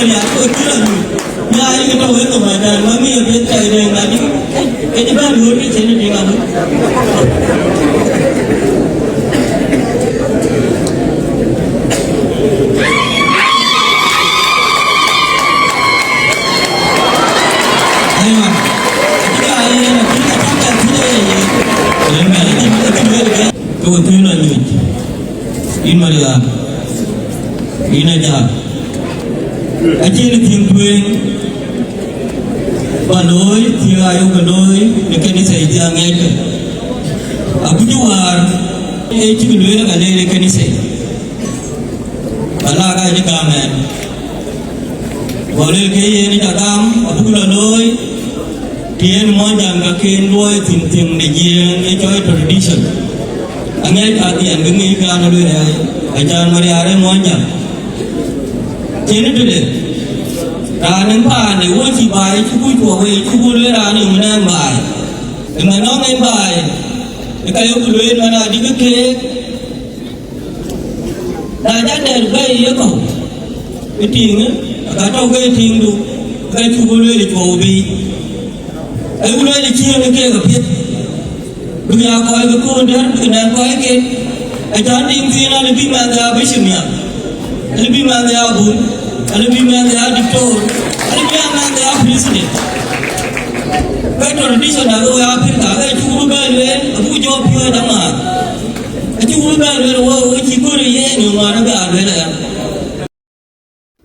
ya ko kira ni ya yi ta wai ko ma da mami ya bin ta idan na ni ke ba mu ni ce ne ga mu Kau tu nak ni, ini Marial, ini Ajah. Ajah ni tiang panoi, tiang ayu panoi, lekas ni saya tiang ni. Aku jual, cik dua kan ni lekas ni saya. Anak kaya ni kamen. Boleh kaya ni cakap, aku panoi, tiang macam kakin dua tim ni jiang, enjoy tradition. Angai kati an gengi kan dulu ya, ajar Marial monja. Cina dulu, ranan pan ni wajib bayi, cukup cuai, cukup dulu ranan mana bayi, dengan orang bayi, kalau dulu mana di kek, raja dari bayi ya kau, keting, kata kau keting tu, kau cukup dulu di cobi, aku dulu di cium kek kapit. Dunia kau itu kuda, dunia kau itu, ajar tinggal lebih manja bersihnya, lebih manja bun, lebih manja diktor, lebih manja presiden. Kau tradisi nak kau apa kita, kau cukup berluan, aku jawab dia sama, cukup berluan, wah, cukup dia ni mana berluan.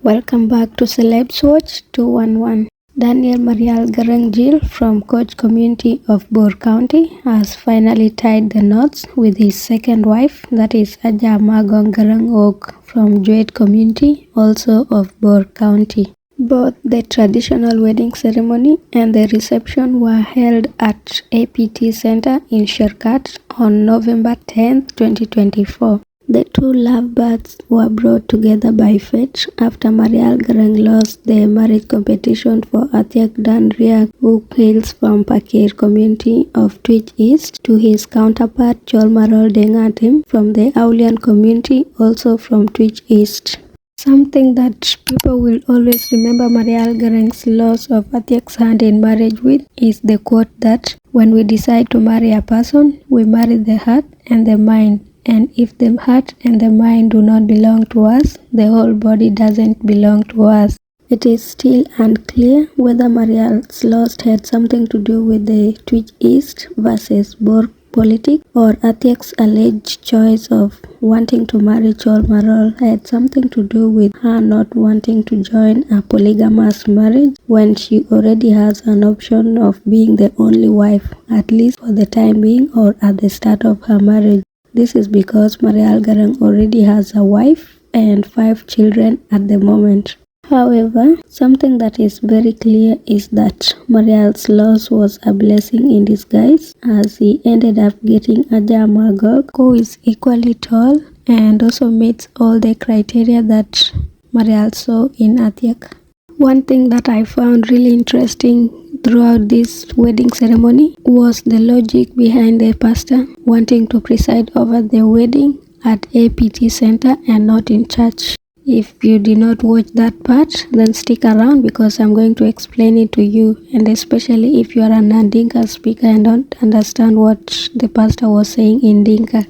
Welcome back to Celebs Watch 211. Daniel Marial Garang Jill from Koch community of Bor County has finally tied the knots with his second wife, that is Ajah Magok Garang Ok from Juet community, also of Bor County. Both the traditional wedding ceremony and the reception were held at APT Center in Shirkat on November 10, 2024. The two lovebirds were brought together by fate after Marial Garang lost the marriage competition for Atiak Danriak, who hails from Pakir community of Twitch East, to his counterpart Cholmarol Dengatim from the Aulian community, also from Twitch East. Something that people will always remember Marial Garang's loss of Atiak's hand in marriage with is the quote that when we decide to marry a person, we marry the heart and the mind. And if the heart and the mind do not belong to us, the whole body doesn't belong to us. It is still unclear whether Marial's loss had something to do with the Twitch East versus Bor politics, or Atiak's alleged choice of wanting to marry Cholmarol had something to do with her not wanting to join a polygamous marriage when she already has an option of being the only wife, at least for the time being or at the start of her marriage. This is because Marial Garang already has a wife and 5 children at the moment. However, something that is very clear is that Marial's loss was a blessing in disguise, as he ended up getting Ajah Magok, who is equally tall and also meets all the criteria that Marial saw in Atiak. One thing that I found really interesting throughout this wedding ceremony was the logic behind the pastor wanting to preside over the wedding at APT Center and not in church. If you did not watch that part, then stick around because I'm going to explain it to you, and especially if you are a non-Dinka speaker and don't understand what the pastor was saying in Dinka.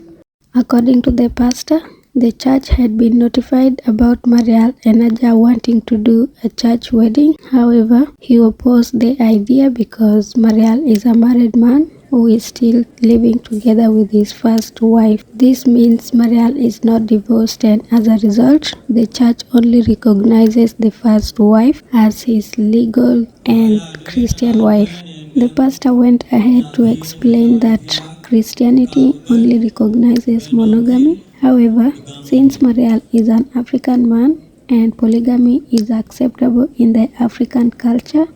According to the pastor, the church had been notified about Marial and Ajah wanting to do a church wedding. However, he opposed the idea because Marial is a married man who is still living together with his first wife. This means Marial is not divorced, and as a result, the church only recognizes the first wife as his legal and Christian wife. The pastor went ahead to explain that Christianity only recognizes monogamy. However, since Marial is an African man and polygamy is acceptable in the African culture,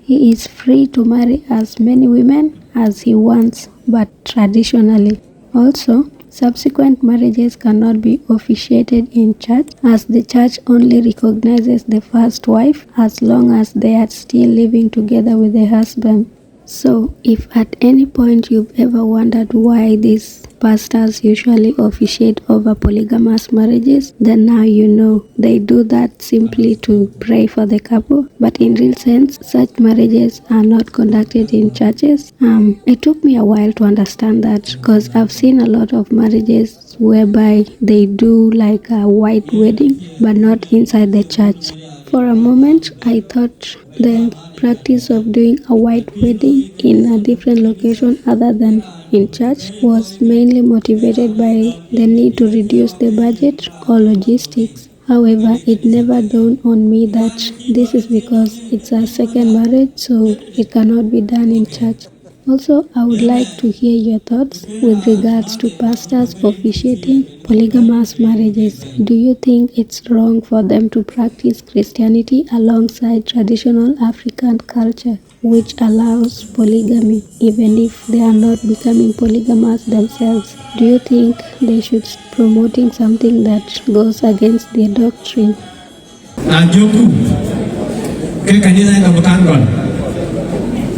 he is free to marry as many women as he wants, but traditionally. Also, subsequent marriages cannot be officiated in church, as the church only recognizes the first wife as long as they are still living together with the husband. So, if at any point you've ever wondered why these pastors usually officiate over polygamous marriages, then now you know. They do that simply to pray for the couple, but in real sense, such marriages are not conducted in churches. It took me a while to understand that, because I've seen a lot of marriages whereby they do like a white wedding, but not inside the church. For a moment, I thought the practice of doing a white wedding in a different location other than in church was mainly motivated by the need to reduce the budget or logistics. However, it never dawned on me that this is because it's a second marriage, so it cannot be done in church. Also, I would like to hear your thoughts with regards to pastors officiating polygamous marriages. Do you think it's wrong for them to practice Christianity alongside traditional African culture, which allows polygamy, even if they are not becoming polygamous themselves? Do you think they should be promoting something that goes against their doctrine?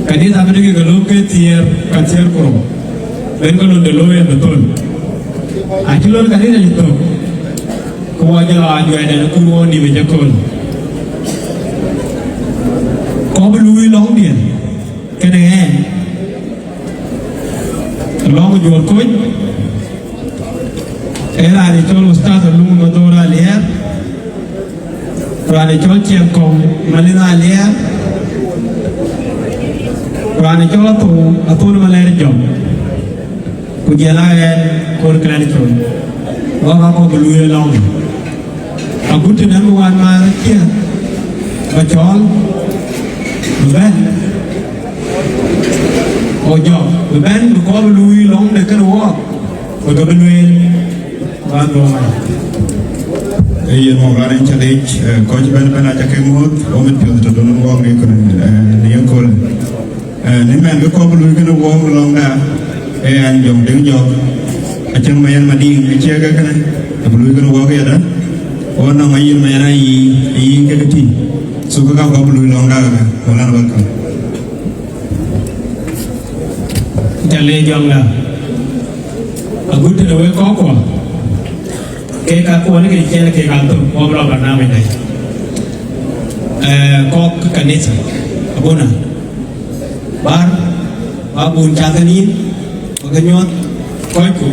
Kanisa menegi galoke tier kanser kuro, bengalun deloye betul. Akilor kanisa itu, kuwajar Juet dan kuwo di bejakol. Kau belui long dia, kenapa? Long jual Koch, era ni col ustaz lung madora liar, era ni col ciam kong malina liar. Rani chola tu maler jom, kujalan kor kelani chol, wah aku belui long. Aku tu nama wan mar kia, bacol, beban, ojo, beban kau belui long dekat wah, kau belui wan long. Iya mau garang challenge, Koch ben Ajah kemud, omen pion tu dono wang ni kun niang kol. Ni men ko ko lu gëna wo long da e an jom deng jom a ci mayen ma di ci ga kana ko lu gëna wo ga da o na ma yin mayana yi ga ti su ko ko lu long da wala na ko Jale jom la agut de we ko ke ka ko ni ke ci ke ka to ko bro ba na me dai ko kanisa abuna bar babun chatanin paganyot koiku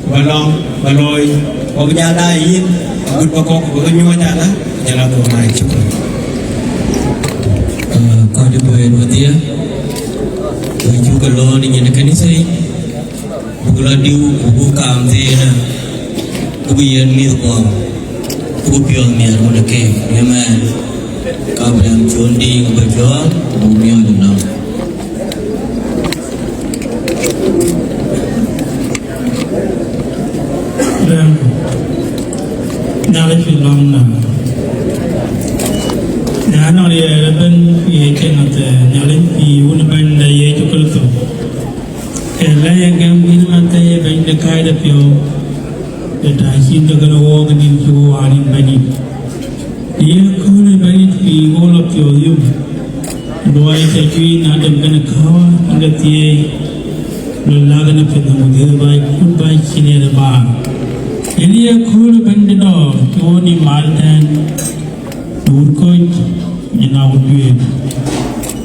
balong baloy pagyada yin gut pakok paganyot chata jala to mai chuko Kau di bawah dia, tujuh kalau ni yang dekat ni saya, bukan diu, bukan kamzena, bukan yang ni tu kau, bukan pion ni yang mana ke, ya man, kau yang jondi, kau berjuang, bukan yang tu nak. Knowledge is long now. Now, the urban creation of the knowledge, you would bend the age of also. And lay again, we want to bend the kind of you that I seem to go walk into one in many. You could bend the whole of your youth. Do I say, not I'm going to cover in the tea? No lagan up in the mother by goodbye, senior the bar. Elia could bend the door to only Maltan, to Koch, in our Juet.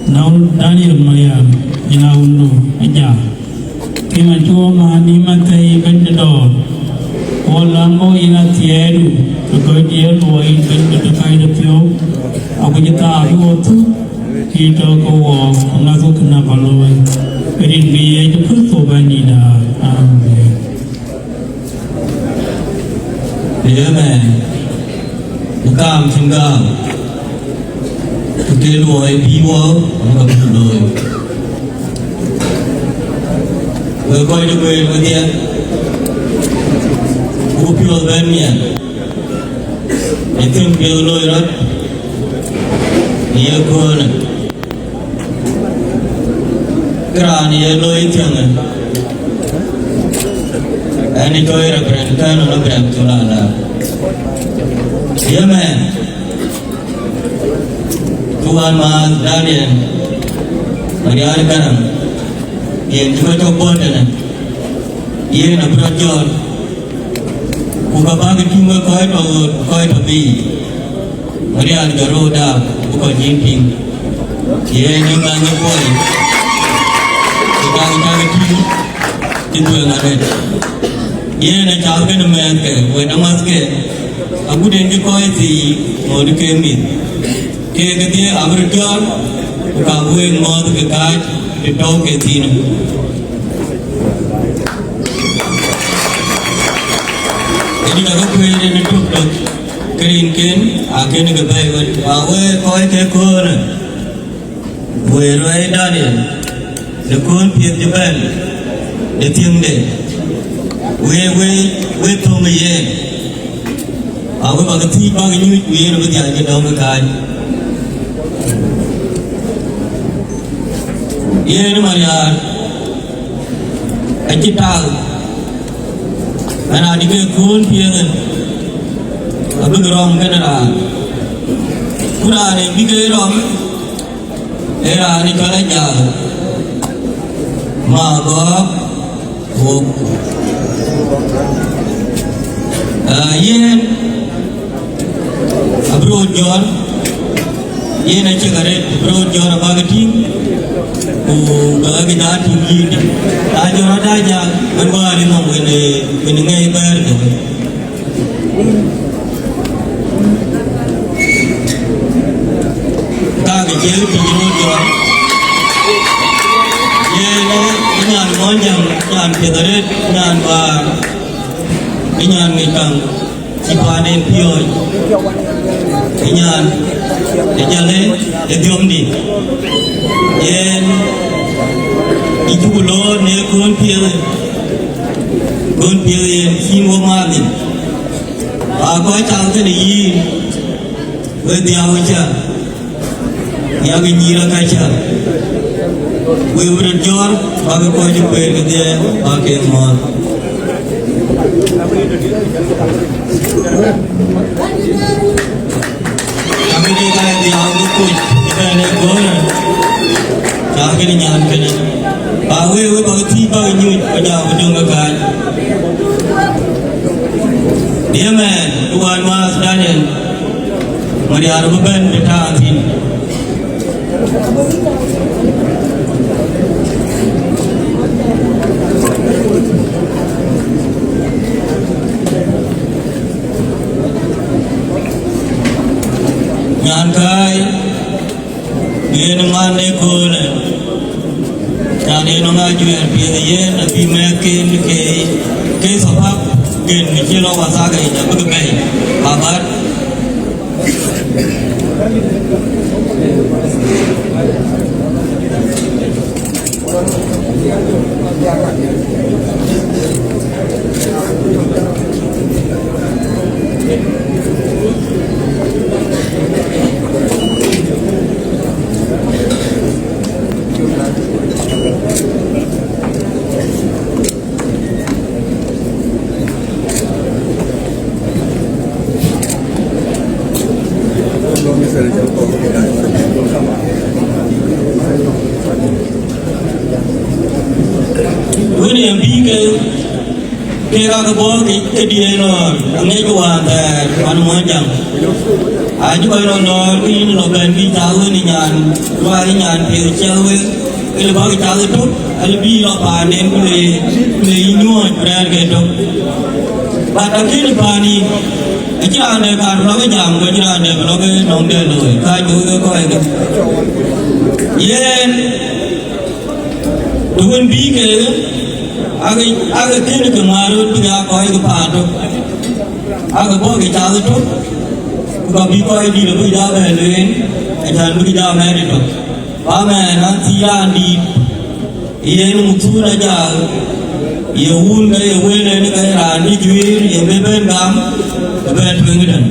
Now Daniel Marial, in our Ajah. Came a Joma, Nimatai, bend the door. All Lambo in a theatre, to go dear boy, bend the kind of you. Abujata, you or two, he talk a walk, another Kanapalo. But in be a put for Vanida. Dia man, bukan tinggal, kita luai piwa, bukan luai. Berkau itu berkau dia, bukan piwa bernian. Itu piwa luai rat, dia kau nak. Kerana dia luai jangan. Ani kau era berantan orang berantulala. Ya man, Tuhan Mas Daniel, Marial Garang Jill Juba Chopotana Yen a Brojon Ukabagi Tunga Koi to be Marial Garoda Uko Jinping Yen Nimanga Poi Ukagi Tinga Yen a Chalkan America when a maske a good end koi the Monogamy Kegati Aberton Kabuin Mod the Kat the dog at dinner. Any other queen in the took Green Kin, I can go by what away quite a corner. Where I done it, the corn pier the bell, the thing there. Wait for me yen. I will not see by you with the idea of the guy. Yen Marial, a chital, and I declare cool pier. A big wrong general. Kurani big wrong. Era Nicolaja Magok Yen a broad John Yen a cigarette, broad John a bagating who Gagadat to lead Ajah Magok when Garang when the neighbor. Jill to Juba. Yan Monjam, Yan Pidaret, Yan Bar, Yan Mikam, Chipan and Pure, Yan, the Jale, the Gumdi, Yan Itulo, Nekun Pil, Gun Pil, Himo Madi. I got out in the year with the Ajah. Yagi Nira Kacha. We would adjourn, Baga Koch Where there, Bake Mon. America, the Agu Koch, and a Gona, Jagin Yankin. Bawe, we both keep our new Pajama Guy. Dear man, who are Mas Daniel, Marial Ben, the Tartin. Yankai, Yenman Nekone, Yanina Juet, Yen, a Pimakin, case of Hap, Gen, Michelo Wasaga in the Book Bay, Babat. William Beagle, Kegabo, Kediano, Negawan, that one more jump. I do not know in Logan, Vitalian, Ryan, Pilchawi, Ilabagitalu, I'll be up and then play new and brand ghetto. But I kill Pani, a child never love a young, but I never love a long day. I do the coin. Yen, doing Beagle. Aga kini kemaru tiga koi ke padu, aga boleh jalan tu, kalau koi di lebih jauh lain, jangan lebih jauh lain itu. Paman nanti andi, ia muncul aja, ia unda ia wena ni kaya andi juir, ia beben gam, beben pengiran.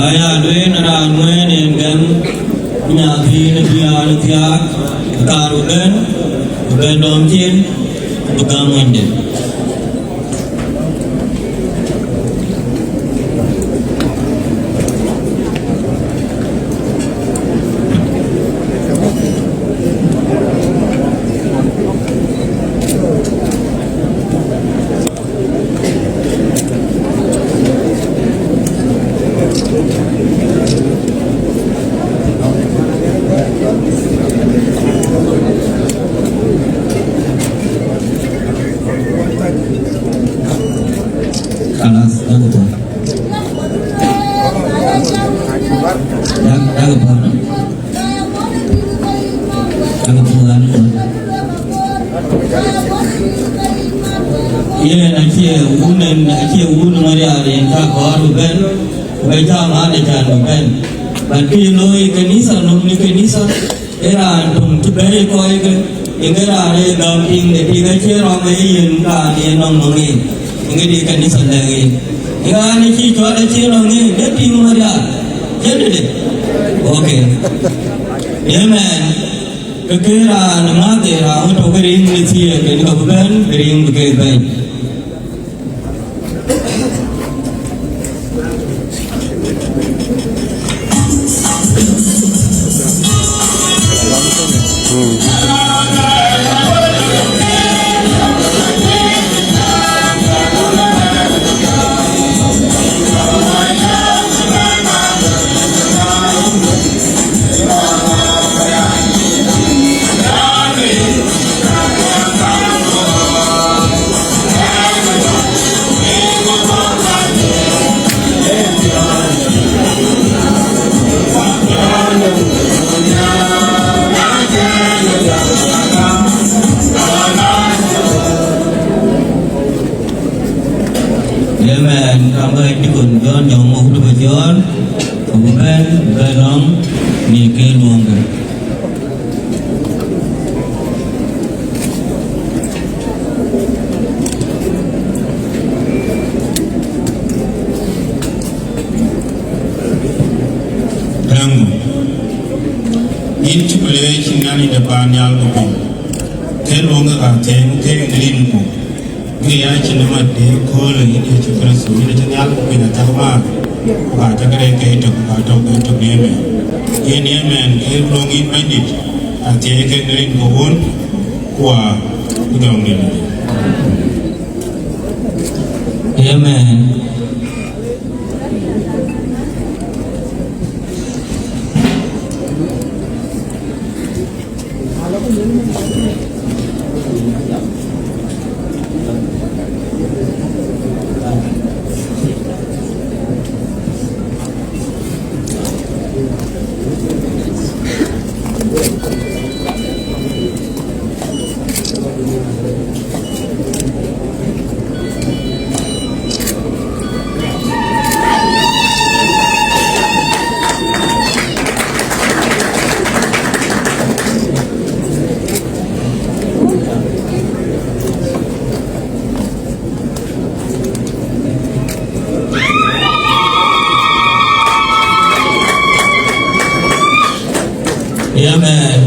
Aya doin ara nguen en gam nya thi na dia na tia tarugan bukan domjin bukan mende. Ye akie unen Marial yang tak baru kan, baca mana jangan kan. Bagi loi kanisa nomni kanisa era tum tubai koi kan, ingera ada gamping de tiga cerong yang kan yang nongni, ingeri kanisa lagi. Ingat ni ciri ada cerong ni, dia ting Marial, jadi deh. Okay, amen. Kekira nama tera untuk kering ni cia kan kabukan kering bekerja. Amen. Kami dikunjung yang mau berjalan, kemudian berang nikah luangkan. Rangu, ini cuma lagi nani depan yang lupa. Terluangkan terlinku. Dia cuma di kolej ini juga sudah jenyal punya cakap baca kerja itu baca untuk dia. Ini men kelongin bandit, aja kenerin kohon kuah udang ini. Amen. Amen.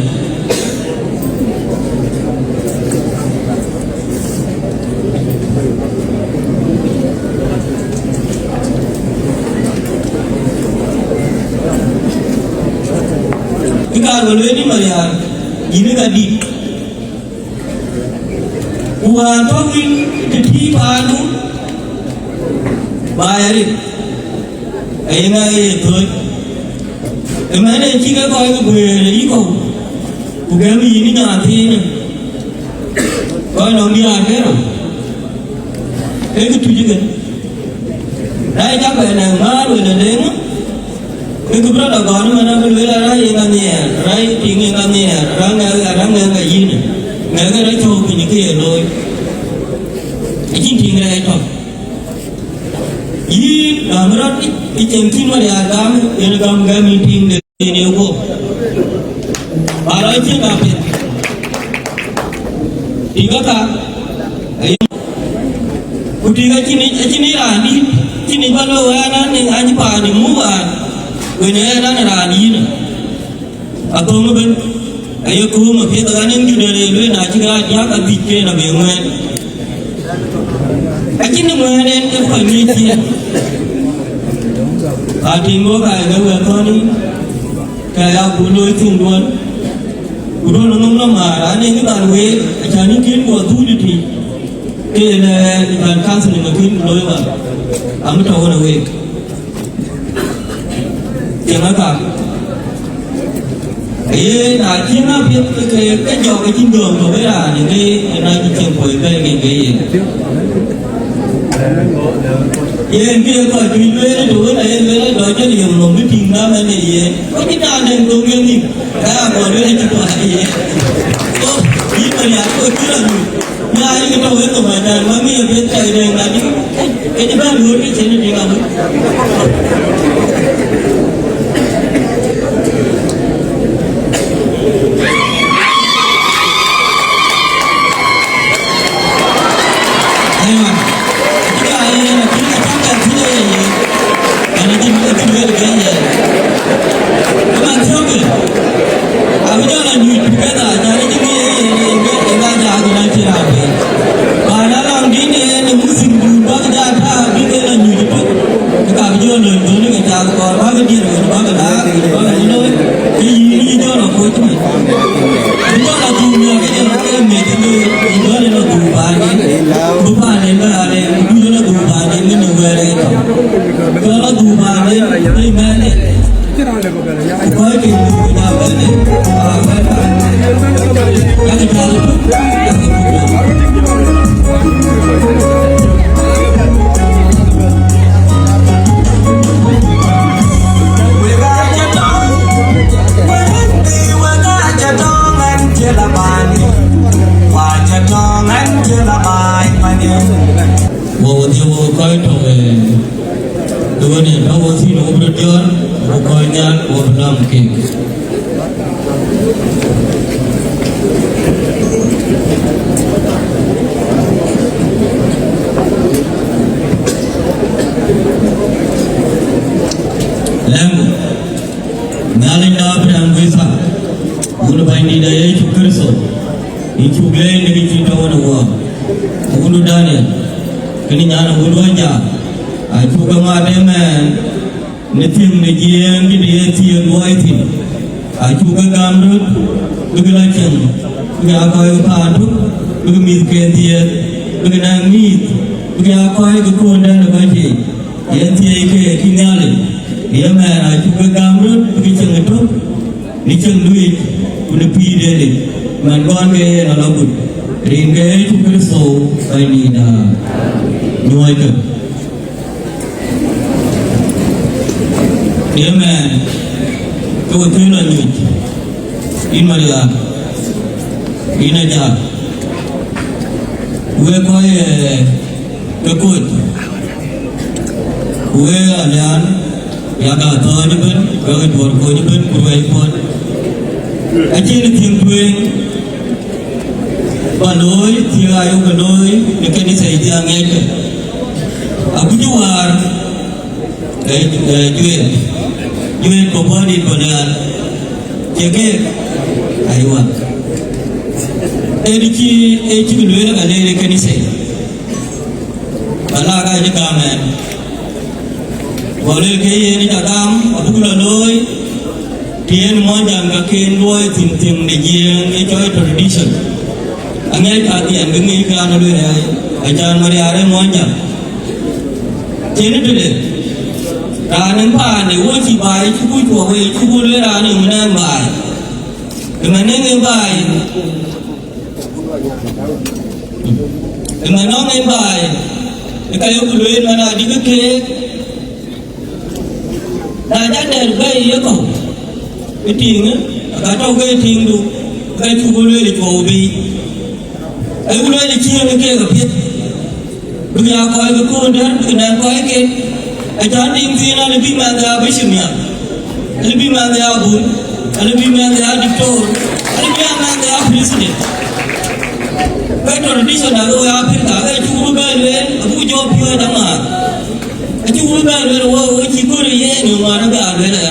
Ika golweni Marial, ini tadi. Uang tawin teti panu bayarin. Ayana itu. Emang jika kau itu beriku, bukan ini nanti. Kau nak dia apa? Itu juga. Rai cakap yang malu dan dengar. Itu berada kau mana berbela rai kami, rai tinggi kami, orang yang ini, mereka rai cakap ini kaya loy. Ini tinggi rai cakap. Ini amarat icentin Marial agam, ini agam meeting ini aku. Barai je apa? Tiga tak? Kutiga cini rani, cini balu anak ni anjing pani muat. When I ran around you, a common, a yokum of his running to the railway, I think I became a man. I didn't want to find me here. I think what I know funny. Kaya puno itong duwan, puno nung nama, ane kita way, jani kin buat tu di, kena ikan kanser ni makin loy lah, amu tahu na way. Jangan tak, nak kena biar kejauh kejindong tu beran, ini nak kicim boleh kaya. Yang dia kau jual tu, ayat jual jadi yang nombor tinggal mana dia. Kau kita ada yang nombor ni, dah boleh kita ada. Oh, ini mana aku kira ni. Ya, ini kita boleh tu macam mami yang betul yang tadi. Ini baru ni channel ni kamu. Marial, Ajah, Juet ke Koch, Juet alian, yang dah tahu ni pun, kalau dua Koch ni pun kurang pun. Aje ni tiang Panoi, tiang ayu panoi, dekat ni saya tiang ni. Aku jual, Juet komponi pada jaga ayuan. Eki kedua ada dekat ni saya. Kalau ada kamen, boleh kaya ni takam, aku kuloi. Tian monjang kakin loi tim dijiang enjoy tradition. Angai katian gengi kan dulu ya. Ajah Marial monjang. Jadi dulu. Ranan pan ni wajib bayi cukup tua bayi cukup le ranan mana bayi. Dengan ni bayi. Dengan orang bayi. Kalau kului mana dikek. Dah jadi bayi ya kau. Ting kata orang ting tu, kai tu boleh dicobi. Ai boleh dicium ke kapit. Dunia kau itu kodan, dunia kau itu. Ajah ting zina lebih mangga bersumia, lebih mangga abun, lebih mangga diktor, lebih mangga presiden. Kai tradisional orang Afrika, kai tu boleh, aku jawab dia nama. Aku boleh, orang cikgu ni ye ni mwana be alwela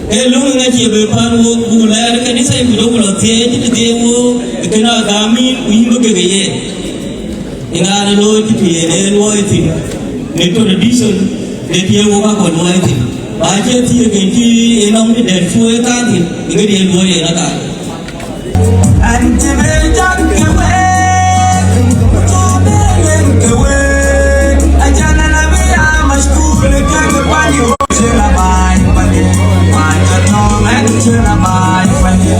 elungu ngati be panu bula kanisa ibulo tie wo kana gami uyimbo gege ingana lo tiye ne lo iti ne tradition ne tie wo ka ko lo iti ba je tie genti enong de fu e ka ti ngadi lo ye na ka ante me jakke we ajana na be mashkul ka ke pani ho jela bai pani manja no man jela bai pani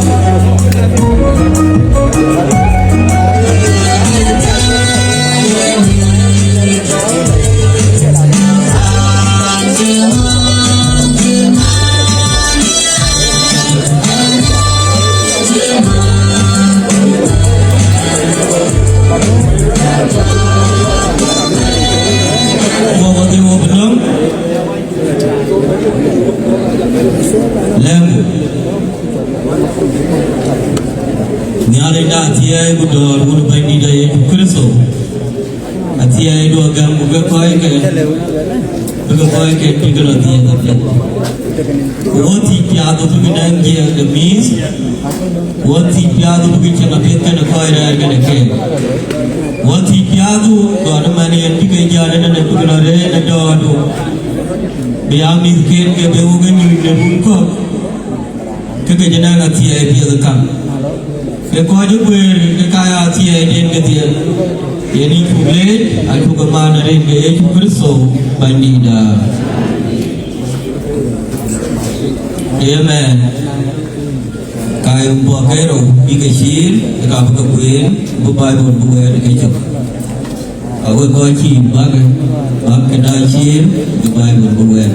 Nyale da tiai budor budu bandi daya kristo atiai do agam buga koi ke tigro tiai tapi woti piado bugi dangi the means woti piado bugi chana pekka na koi ra ke ke woti piado do mani anti ke jare na bugi re na do biami ke be bugi ni ne bunko ke jana ga tiai piado kam ke ko ju ber ke kaya tie den ke tie yani pule aku ke mana re ke Yesus Kristus bandida amen kai umbo kero ike shir ka ka buen bu bai bu buer ke chu awe ko chi ba ke da shir bu bai bu buer